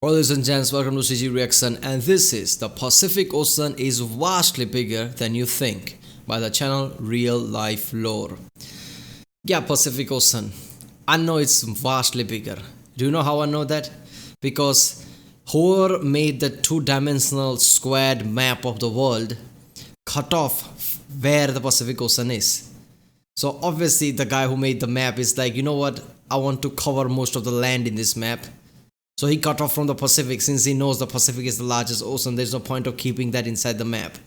Ladies and gents, welcome to CG Reaction, and this is The Pacific Ocean is vastly bigger than you think by the channel RealLifeLore. Yeah, Pacific Ocean. I know it's vastly bigger. Do you know how I know that? Because whoever made the two-dimensional squared map of the world cut off where the Pacific Ocean is. So obviously the guy who made the map is like, you know what, I want to cover most of the land in this map. So he cut off from the Pacific since he knows the Pacific is the largest ocean. There's no point of keeping that inside the map.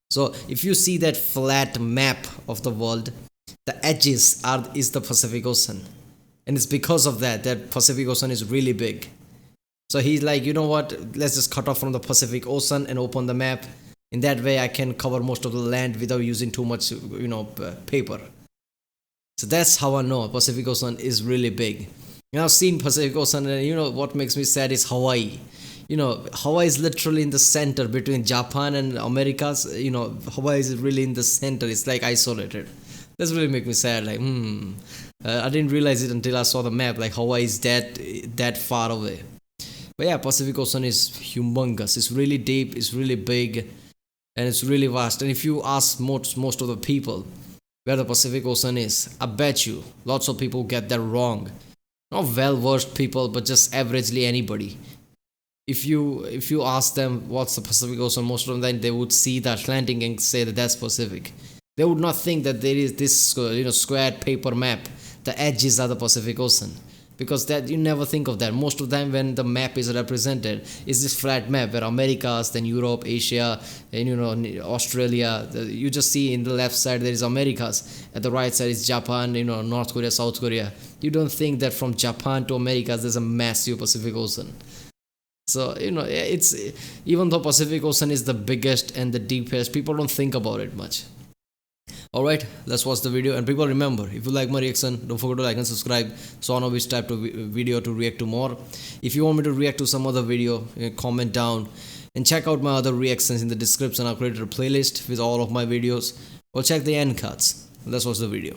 So if you see that flat map of the world, the edges is the Pacific Ocean. And it's because of that Pacific Ocean is really big. So he's like, you know what, let's just cut off from the Pacific Ocean and open the map. In that way I can cover most of the land without using too much, paper. So that's how I know Pacific Ocean is really big. I've seen Pacific Ocean, and what makes me sad is Hawaii. Hawaii is literally in the center between Japan and Americas. Hawaii is really in the center. It's like isolated. That's really make me sad. Like, I didn't realize it until I saw the map. Like Hawaii is that far away. But yeah, Pacific Ocean is humongous. It's really deep. It's really big, and it's really vast. And if you ask most of the people where the Pacific Ocean is, I bet you lots of people get that wrong. Not well-versed people, but just averagely anybody. If you ask them what's the Pacific Ocean, most of them they would see the Atlantic and say that that's Pacific. They would not think that there is this squared paper map. The edges are the Pacific Ocean, because that you never think of that. Most of the time when the map is represented is this flat map where Americas, then Europe, Asia, and Australia. You just see in the left side there is Americas, at the right side is Japan, North Korea, South Korea. You don't think that from Japan to Americas there's a massive Pacific Ocean. So it's, even though Pacific Ocean is the biggest and the deepest, people don't think about it much. Alright, let's watch the video. And people, remember, if you like my reaction, don't forget to like and subscribe so I know which type of video to react to more. If you want me to react to some other video, comment down. And check out my other reactions in the description. I've created a playlist with all of my videos. Or check the end cards. Let's watch the video.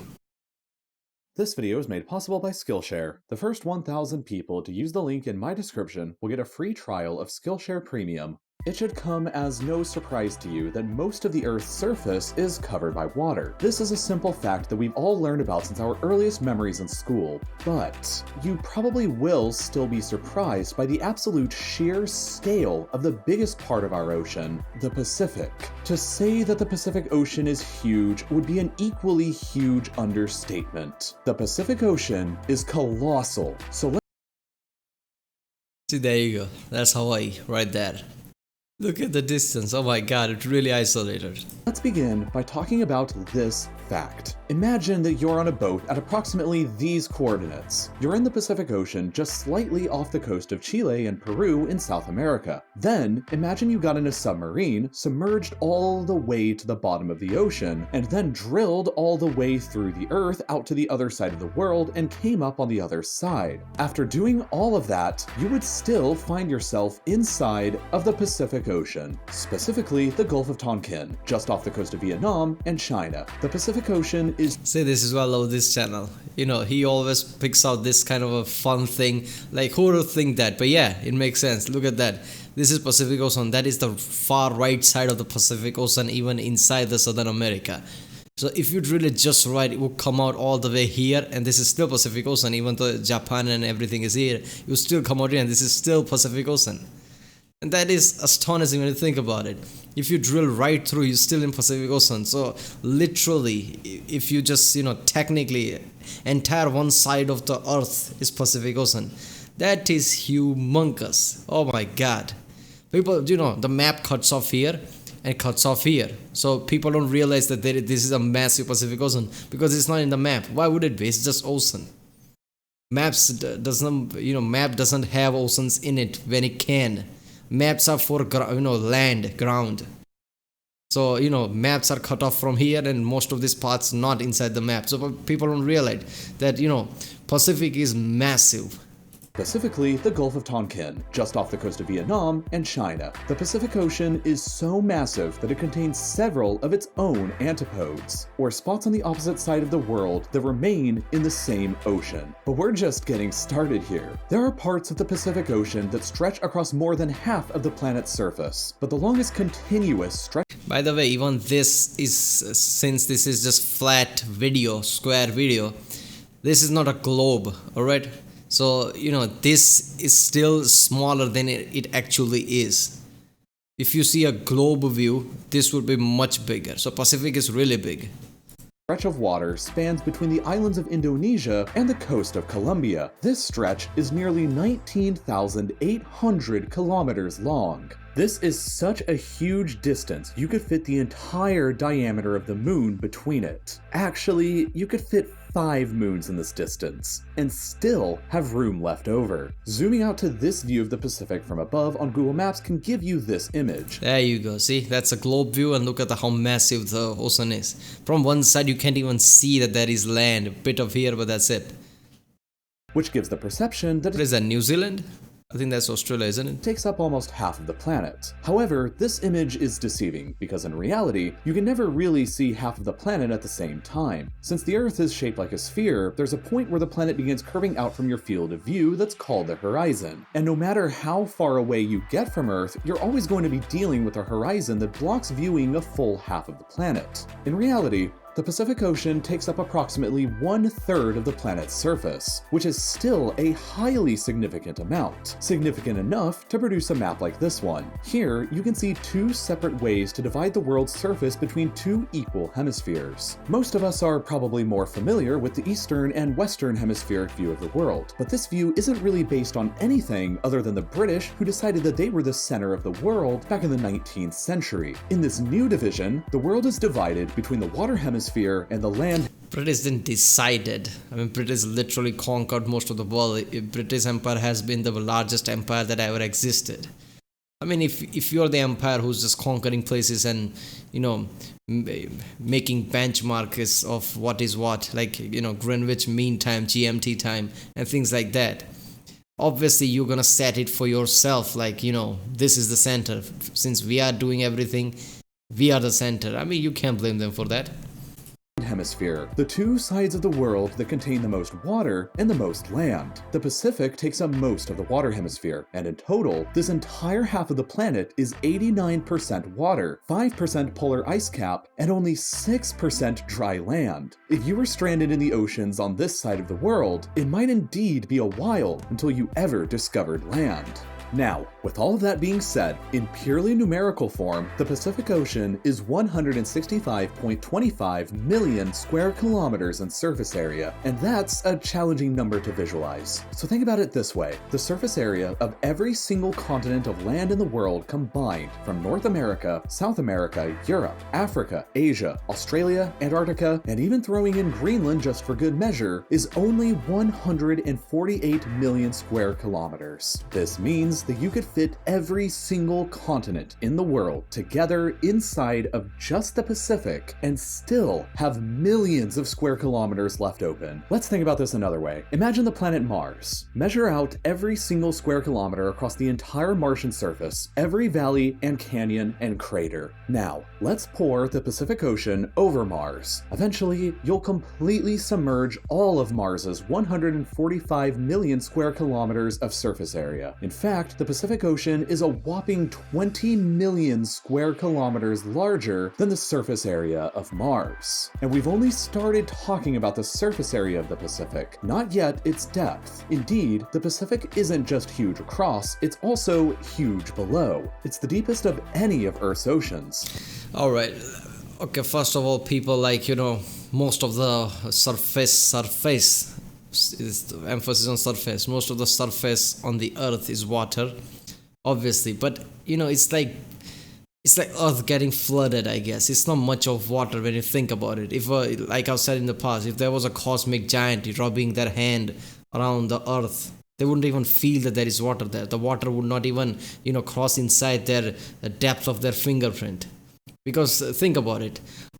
This video is made possible by Skillshare. The first 1,000 people to use the link in my description will get a free trial of Skillshare Premium. It should come as no surprise to you that most of the Earth's surface is covered by water. This is a simple fact that we've all learned about since our earliest memories in school, but you probably will still be surprised by the absolute sheer scale of the biggest part of our ocean, the Pacific. To say that the Pacific Ocean is huge would be an equally huge understatement. The Pacific Ocean is colossal, so See, there you go. That's Hawaii right there. Look at the distance. Oh my god, it's really isolated. Let's begin by talking about this fact. Imagine that you're on a boat at approximately these coordinates. You're in the Pacific Ocean, just slightly off the coast of Chile and Peru in South America. Then, imagine you got in a submarine, submerged all the way to the bottom of the ocean, and then drilled all the way through the Earth out to the other side of the world and came up on the other side. After doing all of that, you would still find yourself inside of the Pacific Ocean, specifically the Gulf of Tonkin, just off the coast of Vietnam and China. The Pacific Ocean is... See, this is why I love this channel. He always picks out this kind of a fun thing. Like, who would think that? But yeah, it makes sense. Look at that. This is Pacific Ocean. That is the far right side of the Pacific Ocean, even inside the Southern America. So if you drill it just right, it will come out all the way here, and this is still Pacific Ocean. Even though Japan and everything is here, it will still come out here, and this is still Pacific Ocean. And that is astonishing when you think about it. If you drill right through, you're still in Pacific Ocean. So literally, if you just, technically, entire one side of the earth is Pacific Ocean. That is humongous. Oh my god. People, the map cuts off here and cuts off here. So people don't realize that this is a massive Pacific Ocean because it's not in the map. Why would it be? It's just ocean. Map doesn't have oceans in it when it can. Maps are for land, ground. So maps are cut off from here, and most of these parts not inside the map. So people don't realize that Pacific is massive. specifically the Gulf of Tonkin, just off the coast of Vietnam and China. The Pacific Ocean is so massive that it contains several of its own antipodes, or spots on the opposite side of the world that remain in the same ocean. But we're just getting started here. There are parts of the Pacific Ocean that stretch across more than half of the planet's surface, but the longest continuous stretch. By the way, even this is, since this is just flat video, square video, this is not a globe, alright? So, this is still smaller than it actually is. If you see a globe view, this would be much bigger. So Pacific is really big. Stretch of water spans between the islands of Indonesia and the coast of Colombia. This stretch is nearly 19,800 kilometers long. This is such a huge distance, you could fit the entire diameter of the moon between it. Actually, you could fit 5 moons in this distance, and still have room left over. Zooming out to this view of the Pacific from above on Google Maps can give you this image. There you go, see, that's a globe view, and look at how massive the ocean is. From one side you can't even see that there is land, a bit of here, but that's it. Which gives the perception that What is that, New Zealand? I think that's Australia, isn't it? takes up almost half of the planet. However, this image is deceiving because in reality, you can never really see half of the planet at the same time. Since the Earth is shaped like a sphere, there's a point where the planet begins curving out from your field of view that's called the horizon. And no matter how far away you get from Earth, you're always going to be dealing with a horizon that blocks viewing a full half of the planet. In reality, the Pacific Ocean takes up approximately 1/3 of the planet's surface, which is still a highly significant amount. Significant enough to produce a map like this one. Here, you can see 2 separate ways to divide the world's surface between 2 equal hemispheres. Most of us are probably more familiar with the Eastern and Western hemispheric view of the world, but this view isn't really based on anything other than the British, who decided that they were the center of the world back in the 19th century. In this new division, the world is divided between the water hemisphere and the land. British didn't decide. British literally conquered most of the world. British Empire has been the largest empire that ever existed. If you're the empire who's just conquering places and, making benchmarks of what is what, like, Greenwich Mean Time, GMT time, and things like that, obviously you're gonna set it for yourself, like, this is the center. Since we are doing everything, we are the center. You can't blame them for that. Hemisphere, the 2 sides of the world that contain the most water and the most land. The Pacific takes up most of the water hemisphere, and in total, this entire half of the planet is 89% water, 5% polar ice cap, and only 6% dry land. If you were stranded in the oceans on this side of the world, it might indeed be a while until you ever discovered land. Now, with all of that being said, in purely numerical form, the Pacific Ocean is 165.25 million square kilometers in surface area, and that's a challenging number to visualize. So think about it this way: the surface area of every single continent of land in the world combined, from North America, South America, Europe, Africa, Asia, Australia, Antarctica, and even throwing in Greenland just for good measure, is only 148 million square kilometers. This means that you could fit every single continent in the world together inside of just the Pacific and still have millions of square kilometers left open. Let's think about this another way. Imagine the planet Mars. Measure out every single square kilometer across the entire Martian surface, every valley and canyon and crater. Now, let's pour the Pacific Ocean over Mars. Eventually, you'll completely submerge all of Mars's 145 million square kilometers of surface area. In fact, the Pacific Ocean is a whopping 20 million square kilometers larger than the surface area of Mars. And we've only started talking about the surface area of the Pacific, not yet its depth. Indeed, the Pacific isn't just huge across, it's also huge below. It's the deepest of any of Earth's oceans. Alright, okay, first of all, people most of the surface is the emphasis on surface. Most of the surface on the earth is water, obviously, but it's like earth getting flooded, I guess. It's not much of water when you think about it. If like I've said in the past, if there was a cosmic giant rubbing their hand around the earth, they wouldn't even feel that there is water there. The water would not even cross inside the depth of their fingerprint. Because think about it,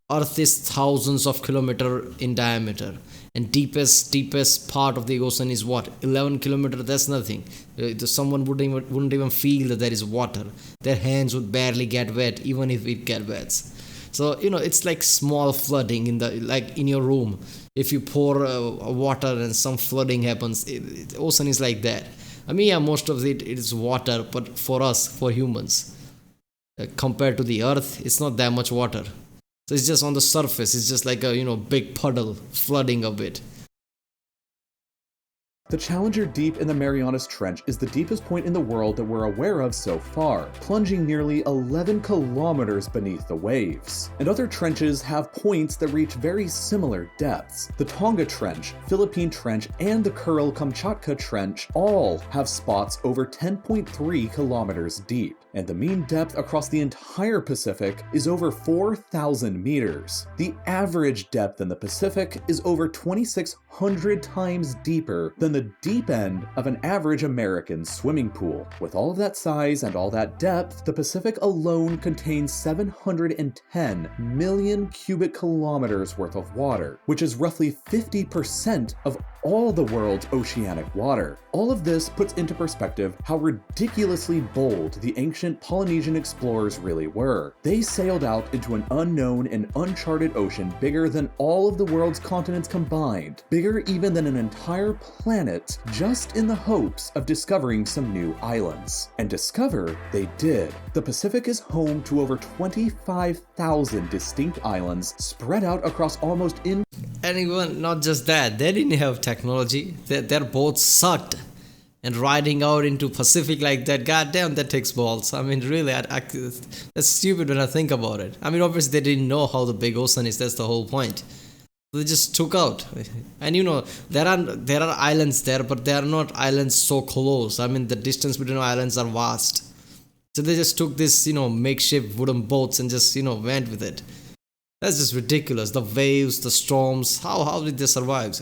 Earth is thousands of kilometers in diameter, And deepest part of the ocean is what? 11 kilometers. That's nothing. Someone wouldn't even feel that there is water. Their hands would barely get wet, even if it get wet. So it's like small flooding in your room. If you pour water and some flooding happens, the ocean is like that. I mean, yeah, most of it is water, but for us, for humans, compared to the earth, it's not that much water. So it's just on the surface. It's just like a big puddle flooding a bit. The Challenger Deep in the Marianas Trench is the deepest point in the world that we're aware of so far, plunging nearly 11 kilometers beneath the waves. And other trenches have points that reach very similar depths. The Tonga Trench, Philippine Trench, and the Kuril-Kamchatka Trench all have spots over 10.3 kilometers deep. And the mean depth across the entire Pacific is over 4,000 meters. The average depth in the Pacific is over 2,600 times deeper than the deep end of an average American swimming pool. With all of that size and all that depth, the Pacific alone contains 710 million cubic kilometers worth of water, which is roughly 50% of all the world's oceanic water. All of this puts into perspective how ridiculously bold the ancient Polynesian explorers really were. They sailed out into an unknown and uncharted ocean bigger than all of the world's continents combined, bigger even than an entire planet, just in the hopes of discovering some new islands. And discover they did. The Pacific is home to over 25,000 distinct islands spread out across almost And even not just that, they didn't have technology. Their boats sucked. And riding out into Pacific like that, goddamn, that takes balls. I mean, really, that's stupid when I think about it. I mean, obviously they didn't know how the big ocean is. That's the whole point. They just took out. And there are islands there, but they are not islands so close. I mean, the distance between islands are vast. So they just took this, makeshift wooden boats and just, went with it. That's just ridiculous. The waves, the storms, how did they survive?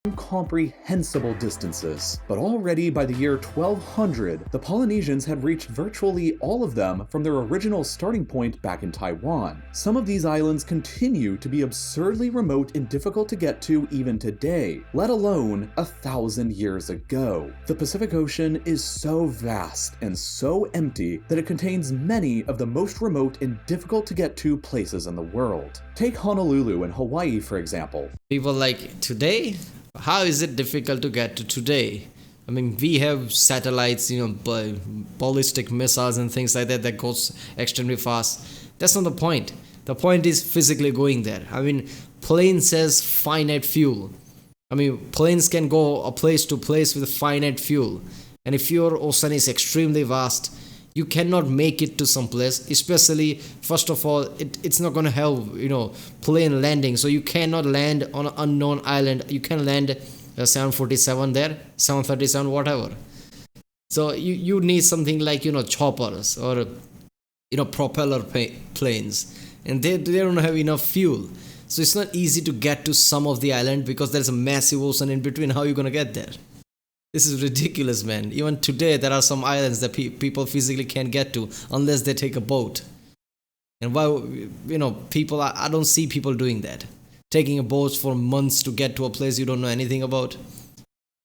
Incomprehensible distances. But already by the year 1200, the Polynesians had reached virtually all of them from their original starting point back in Taiwan. Some of these islands continue to be absurdly remote and difficult to get to even today, let alone 1,000 years ago. The Pacific Ocean is so vast and so empty that it contains many of the most remote and difficult to get to places in the world. Take Honolulu in Hawaii, for example. People like, today? How is it difficult to get to today? I mean, we have satellites, ballistic missiles and things like that goes extremely fast. That's not the point. The point is physically going there. I mean, plane says finite fuel. I mean, planes can go a place to place with finite fuel. And if your ocean is extremely vast, you cannot make it to some place, especially, first of all, it's not going to have, plane landing. So you cannot land on an unknown island. You can land a 747 there, 737, whatever. So you need something like, choppers or, propeller planes. And they don't have enough fuel. So it's not easy to get to some of the island because there's a massive ocean in between. How are you going to get there? This is ridiculous, man. Even today, there are some islands that people physically can't get to unless they take a boat. And why, people, I don't see people doing that. Taking a boat for months to get to a place you don't know anything about.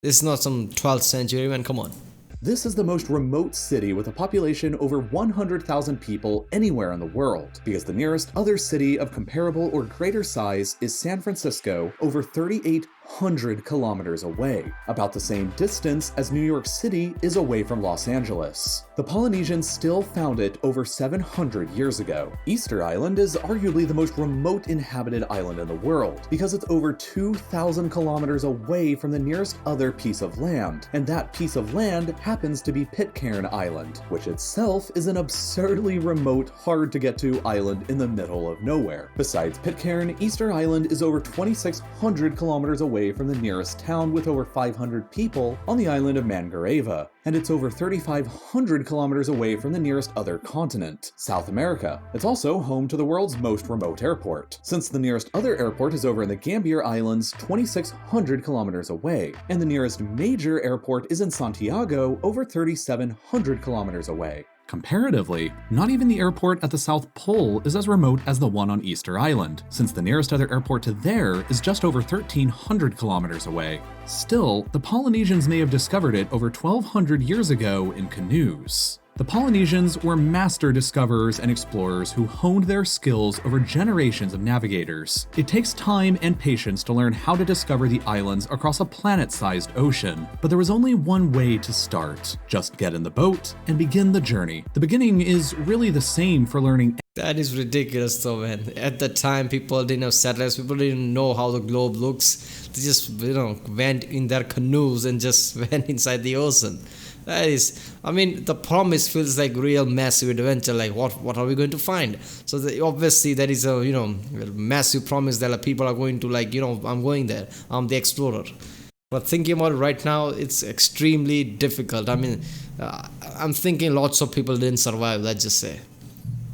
This is not some 12th century, man. Come on. This is the most remote city with a population over 100,000 people anywhere in the world, because the nearest other city of comparable or greater size is San Francisco, over 3,800 kilometers away, about the same distance as New York City is away from Los Angeles. The Polynesians still found it over 700 years ago. Easter Island is arguably the most remote inhabited island in the world, because it's over 2,000 kilometers away from the nearest other piece of land, and that piece of land happens to be Pitcairn Island, which itself is an absurdly remote, hard-to-get-to island in the middle of nowhere. Besides Pitcairn, Easter Island is over 2,600 kilometers away from the nearest town with over 500 people on the island of Mangareva, and it's over 3,500 kilometers away from the nearest other continent, South America. It's also home to the world's most remote airport, since the nearest other airport is over in the Gambier Islands, 2,600 kilometers away, and the nearest major airport is in Santiago, over 3,700 kilometers away. Comparatively, not even the airport at the South Pole is as remote as the one on Easter Island, since the nearest other airport to there is just over 1,300 kilometers away. Still, the Polynesians may have discovered it over 1,200 years ago in canoes. The Polynesians were master discoverers and explorers who honed their skills over generations of navigators. It takes time and patience to learn how to discover the islands across a planet-sized ocean, but there was only one way to start. Just get in the boat and begin the journey. The beginning is really the same for learning. That is ridiculous though, man. At the time, people didn't have satellites, people didn't know how the globe looks. They just, went in their canoes and just went inside the ocean. That is, the promise feels like real massive adventure. Like, what are we going to find? So obviously there is a, massive promise that people are going to I'm going there. I'm the explorer. But thinking about it right now, it's extremely difficult. I'm thinking lots of people didn't survive, let's just say.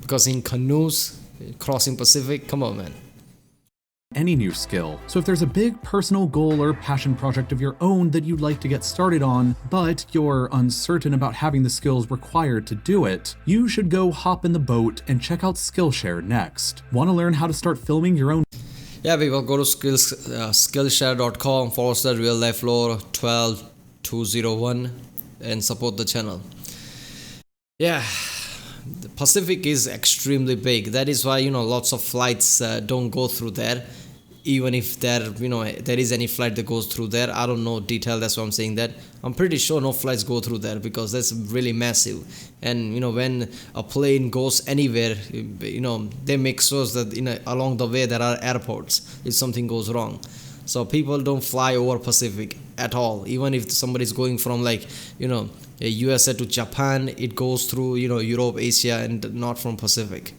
Because in canoes, crossing Pacific, come on, man. Any new skill. So if there's a big personal goal or passion project of your own that you'd like to get started on, but you're uncertain about having the skills required to do it, you should go hop in the boat and check out Skillshare next. Want to learn how to start filming your own? Yeah, people, go to skillshare.com/RealLifeLore 12201 and support the channel. Yeah. The Pacific is extremely big. That is why lots of flights don't go through there. Even if there is any flight that goes through there, I don't know detail. That's why I'm saying that. I'm pretty sure no flights go through there because that's really massive. And when a plane goes anywhere, they make sure that along the way there are airports if something goes wrong. So people don't fly over Pacific at all. Even if somebody is going from USA to Japan, it goes through Europe, Asia, and not from Pacific.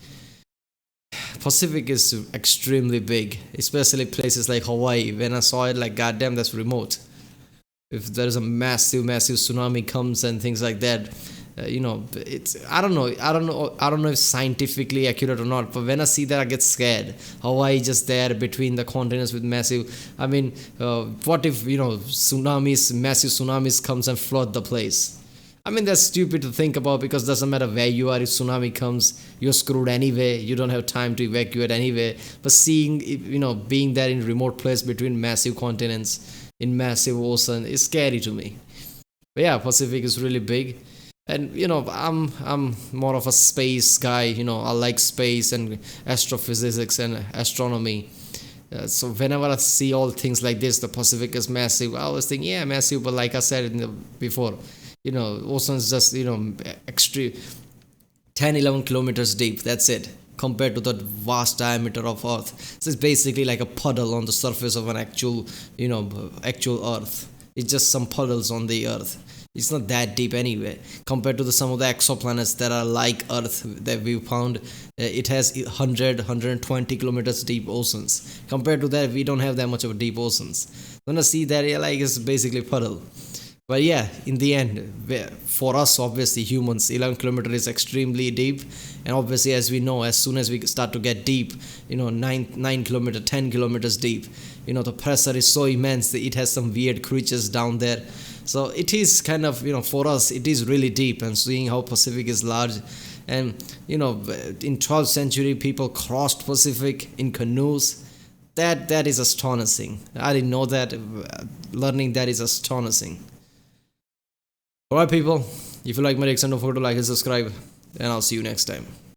Pacific is extremely big, especially places like Hawaii. When I saw it, like, goddamn, that's remote. If there's a massive tsunami comes and things like that, it's I don't know if scientifically accurate or not, but when I see that I get scared. Hawaii just there between the continents with massive, what if massive tsunamis comes and flood the place? That's stupid to think about because it doesn't matter where you are. If tsunami comes, you're screwed anyway. You don't have time to evacuate anyway. But being there in remote place between massive continents in massive ocean is scary to me. But yeah, Pacific is really big. And I'm more of a space guy. I like space and astrophysics and astronomy. So whenever I see all things like this, the Pacific is massive. I always think, yeah, massive. But like I said before, ocean is just extreme 10-11 kilometers deep. That's it, compared to the vast diameter of Earth. So it's basically like a puddle on the surface of an actual Earth. It's just some puddles on the Earth. It's not that deep anyway. Compared to some of the exoplanets that are like Earth that we found, it has 120 kilometers deep oceans. Compared to that, we don't have that much of a deep oceans. When I see that, it's basically puddle. But yeah, in the end, for us, obviously humans, 11 kilometers is extremely deep. And obviously, as we know, as soon as we start to get deep, 9 kilometers, 10 kilometers deep, the pressure is so immense that it has some weird creatures down there. So it is kind of, for us, it is really deep. And seeing how Pacific is large. And, in 12th century, people crossed Pacific in canoes. That is astonishing. I didn't know that. Learning that is astonishing. Alright people, if you like my reaction, don't forget to like and subscribe, and I'll see you next time.